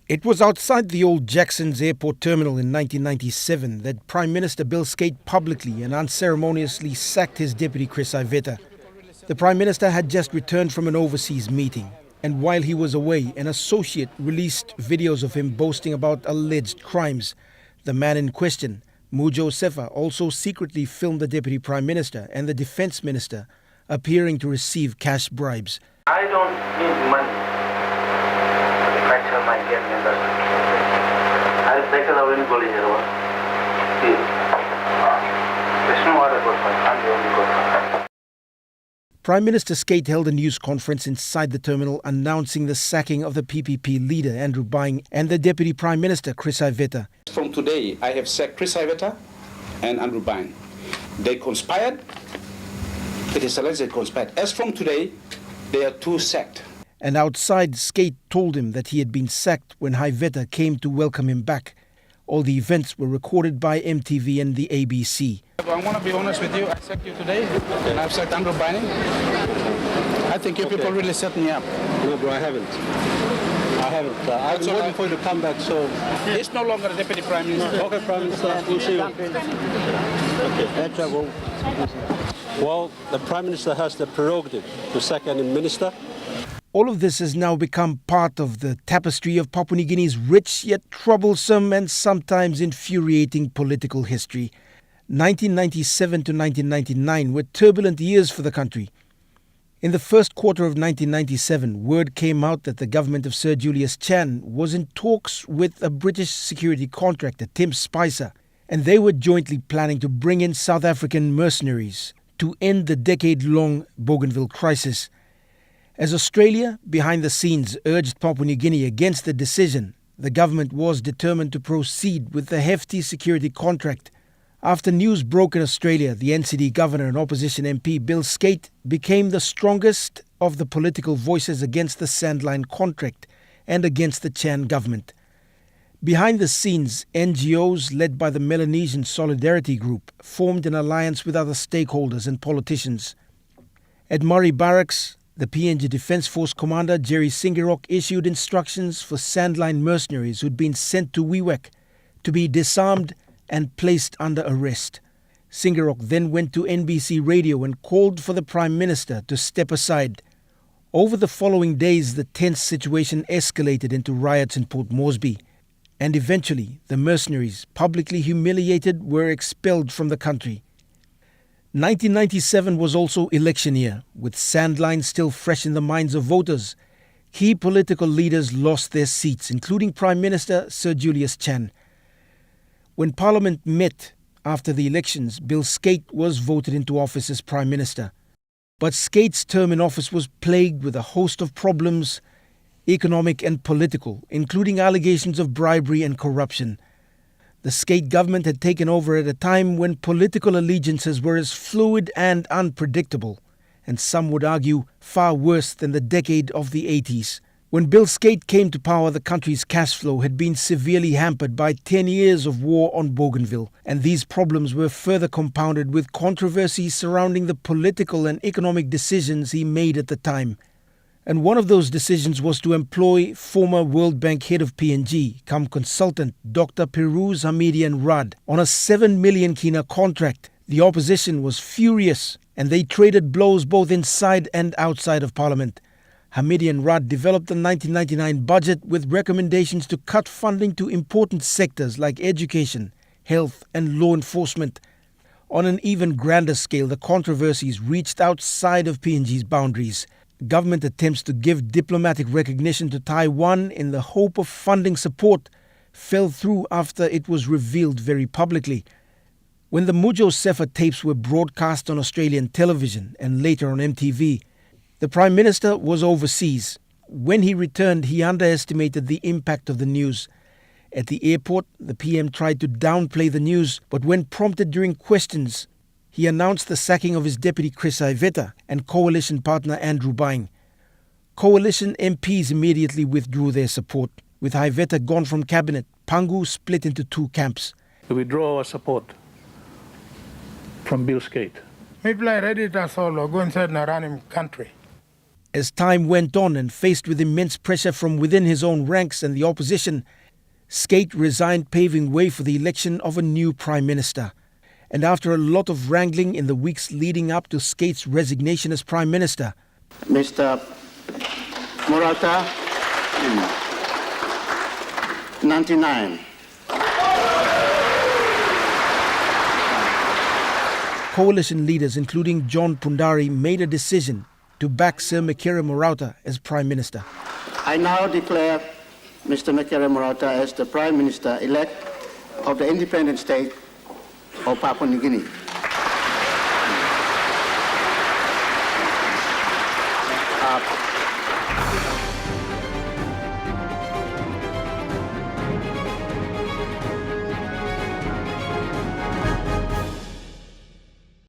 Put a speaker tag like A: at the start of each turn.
A: It was outside the old Jackson's Airport terminal in 1997 that Prime Minister Bill Skate publicly and unceremoniously sacked his deputy Chris Iveta. The Prime Minister had just returned from an overseas meeting, and while he was away, an associate released videos of him boasting about alleged crimes. The man in question, Mujo Sefa, also secretly filmed the Deputy Prime Minister and the Defence Minister appearing to receive cash bribes.
B: I don't need money. My dear members, I'll take it away and go here. There's no other good one. I'm the only good one.
A: Prime Minister Skate held a news conference inside the terminal announcing the sacking of the PPP leader Andrew Byng and the Deputy Prime Minister Chris Iveta.
C: From today, I have sacked Chris Iveta and Andrew Byng. They conspired. It is alleged they conspired. As from today, they are two sacked.
A: And outside, Skate told him that he had been sacked when Iveta came to welcome him back. All the events were recorded by EMTV and the ABC.
C: I want to be honest with you. I sacked you today, and I've sacked Andrew Byng. I think you people really set me up.
D: No, bro, I haven't. I've been waiting for you to come back, so...
C: He's no longer the Deputy Prime Minister.
D: Okay, Prime Minister, we'll see you. Okay. Well, the Prime Minister has the prerogative to sack any minister.
A: All of this has now become part of the tapestry of Papua New Guinea's rich yet troublesome and sometimes infuriating political history. 1997 to 1999 were turbulent years for the country. In the first quarter of 1997, word came out that the government of Sir Julius Chan was in talks with a British security contractor, Tim Spicer, and they were jointly planning to bring in South African mercenaries to end the decade-long Bougainville crisis. As Australia, behind the scenes, urged Papua New Guinea against the decision, the government was determined to proceed with the hefty security contract. After news broke in Australia, the NCD governor and opposition MP Bill Skate became the strongest of the political voices against the Sandline contract and against the Chan government. Behind the scenes, NGOs led by the Melanesian Solidarity Group formed an alliance with other stakeholders and politicians. At Murray Barracks, the PNG Defence Force commander Jerry Singerok issued instructions for Sandline mercenaries who'd been sent to Wewak to be disarmed and placed under arrest. Singerok then went to NBC Radio and called for the Prime Minister to step aside. Over the following days, the tense situation escalated into riots in Port Moresby, and eventually the mercenaries, publicly humiliated, were expelled from the country. 1997 was also election year, with Sandline still fresh in the minds of voters. Key political leaders lost their seats, including Prime Minister Sir Julius Chan. When Parliament met after the elections, Bill Skate was voted into office as Prime Minister. But Skate's term in office was plagued with a host of problems, economic and political, including allegations of bribery and corruption. The Skate government had taken over at a time when political allegiances were as fluid and unpredictable, and some would argue far worse than the decade of the 80s. When Bill Skate came to power, the country's cash flow had been severely hampered by 10 years of war on Bougainville, and these problems were further compounded with controversies surrounding the political and economic decisions he made at the time. And one of those decisions was to employ former World Bank head of PNG, come consultant Dr. Piruz Hamidian Rudd, on a 7 million kina contract. The opposition was furious, and they traded blows both inside and outside of Parliament. Hamidian Rudd developed the 1999 budget with recommendations to cut funding to important sectors like education, health and law enforcement. On an even grander scale, the controversies reached outside of PNG's boundaries. Government attempts to give diplomatic recognition to Taiwan in the hope of funding support fell through after it was revealed very publicly. When the Mujo Sefa tapes were broadcast on Australian television and later on MTV, the Prime Minister was overseas. When he returned, he underestimated the impact of the news. At the airport, the PM tried to downplay the news, but when prompted during questions, he announced the sacking of his deputy Chris Iveta and coalition partner Andrew Byng. Coalition MPs immediately withdrew their support. With Iveta gone from cabinet, Pangu split into two camps.
E: We withdraw our support from Bill Skate.
F: People are ready to go inside and run him country.
A: As time went on and faced with immense pressure from within his own ranks and the opposition, Skate resigned, paving way for the election of a new Prime Minister. And after a lot of wrangling in the weeks leading up to Skate's resignation as Prime Minister,
E: Mr. Murata, 99.
A: coalition leaders including John Pundari made a decision to back Sir Mekere Murata as Prime Minister.
E: I now declare Mr. Mekere Murata as the Prime Minister-elect of the independent state of Papua New Guinea.